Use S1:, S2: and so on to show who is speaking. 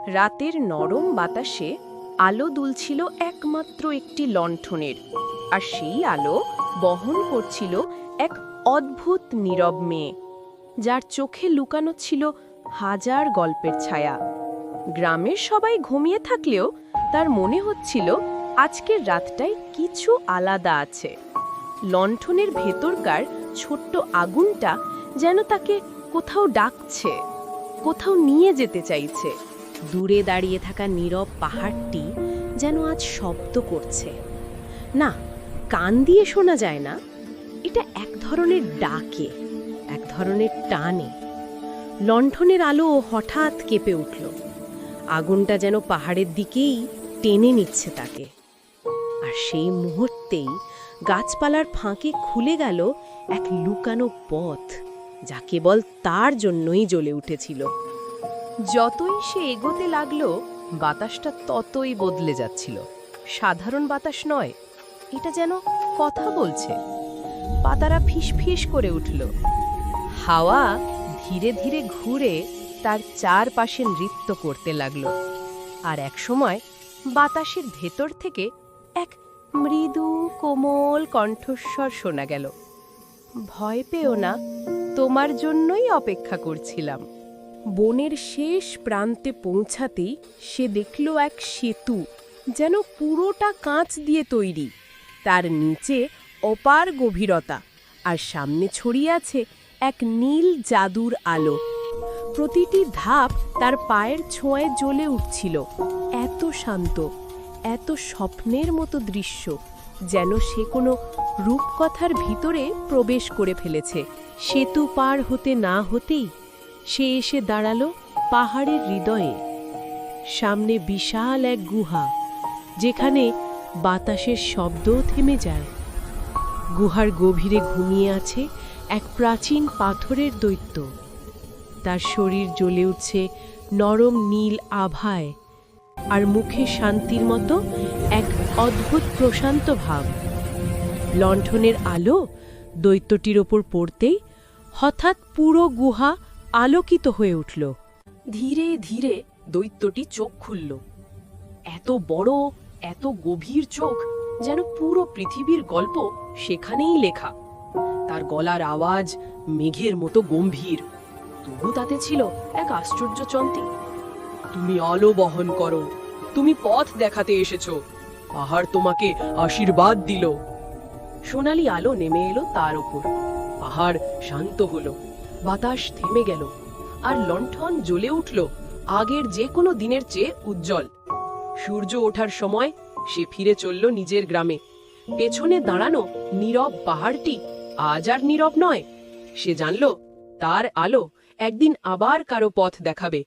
S1: রাতের নরম বাতাসে আলো দুলছিল একমাত্র একটি লণ্ঠনের, আর সেই আলো বহন করছিল এক অদ্ভুত নীরব মেয়ে, যার চোখে লুকানো ছিল হাজার গল্পের ছায়া। গ্রামের সবাই ঘুমিয়ে থাকলেও তার মনে হচ্ছিল আজকের রাতটায় কিছু আলাদা আছে। লণ্ঠনের ভেতরকার ছোট্ট আগুনটা যেন তাকে কোথাও ডাকছে, কোথাও নিয়ে যেতে চাইছে। দূরে দাঁড়িয়ে থাকা নীরব পাহাড়টি যেন আজ শব্দ করছে। না, কান দিয়ে শোনা যায় না, এটা এক ধরনের ডাকে, এক ধরনের টানে। লণ্ঠনের আলো হঠাৎ কেঁপে উঠল। আগুনটা যেন পাহাড়ের দিকেই টেনে নিচ্ছে তাকে। আর সেই মুহূর্তেই গাছপালার ফাঁকে খুলে গেল এক লুকানো পথ, যা কেবল তার জন্যই জ্বলে উঠেছিল। যতই সে এগোতে লাগলো, বাতাসটা ততই বদলে যাচ্ছিল। সাধারণ বাতাস নয়, এটা যেন কথা বলছে। পাতারা ফিসফিস করে উঠল। হাওয়া ধীরে ধীরে ঘুরে তার চারপাশে নৃত্য করতে লাগলো। আর একসময় বাতাসের ভেতর থেকে এক মৃদু কোমল কণ্ঠস্বর শোনা গেল, ভয় পেও না, তোমার জন্যই অপেক্ষা করছিলাম। বনের শেষ প্রান্তে পৌঁছাতেই সে দেখল এক সেতু, যেন পুরোটা কাঁচ দিয়ে তৈরি। তার নিচে অপার গভীরতা, আর সামনে ছড়িয়ে আছে এক নীল জাদুর আলো। প্রতিটি ধাপ তার পায়ের ছোঁয়ায় জ্বলে উঠছিল। এত শান্ত, এত স্বপ্নের মতো দৃশ্য, যেন সে কোনো রূপকথার ভিতরে প্রবেশ করে ফেলেছে। সেতু পার হতে না হতেই সে এসে দাঁড়ালো পাহাড়ের হৃদয়ে। সামনে বিশাল এক গুহা, যেখানে বাতাসের শব্দও থেমে যায়। গুহার গভীরে ঘুমিয়ে আছে এক প্রাচীন পাথরের দৈত্য। তার শরীর জ্বলে উঠছে নরম নীল আভায়, আর মুখে শান্তির মতো এক অদ্ভুত প্রশান্ত ভাব। লণ্ঠনের আলো দৈত্যটির ওপর পড়তেই হঠাৎ পুরো গুহা আলোকিত হয়ে উঠল। ধীরে ধীরে দৈত্যটি চোখ খুলল। এত বড়, এত গভীর চোখ, যেন পুরো পৃথিবীর গল্প সেখানেই লেখা। তার গলার আওয়াজ মেঘের মতো গম্ভীর, তবু তাতে ছিল এক আশ্চর্য চন্তি। তুমি আলো বহন করো, তুমি পথ দেখাতে এসেছো, পাহাড় তোমাকে আশীর্বাদ দিল। সোনালি আলো নেমে এলো তার উপর। পাহাড় শান্ত হলো, বাতাস থেমে গেল, আর লণ্ঠন জ্বলে উঠল আগের যে কোনো দিনের চেয়ে উজ্জ্বল। সূর্য ওঠার সময় সে ফিরে চলল নিজের গ্রামে। পেছনে দাঁড়ানো নীরব পাহাড়টি আজ আর নীরব নয়। সে জানল তার আলো একদিন আবার কারো পথ দেখাবে,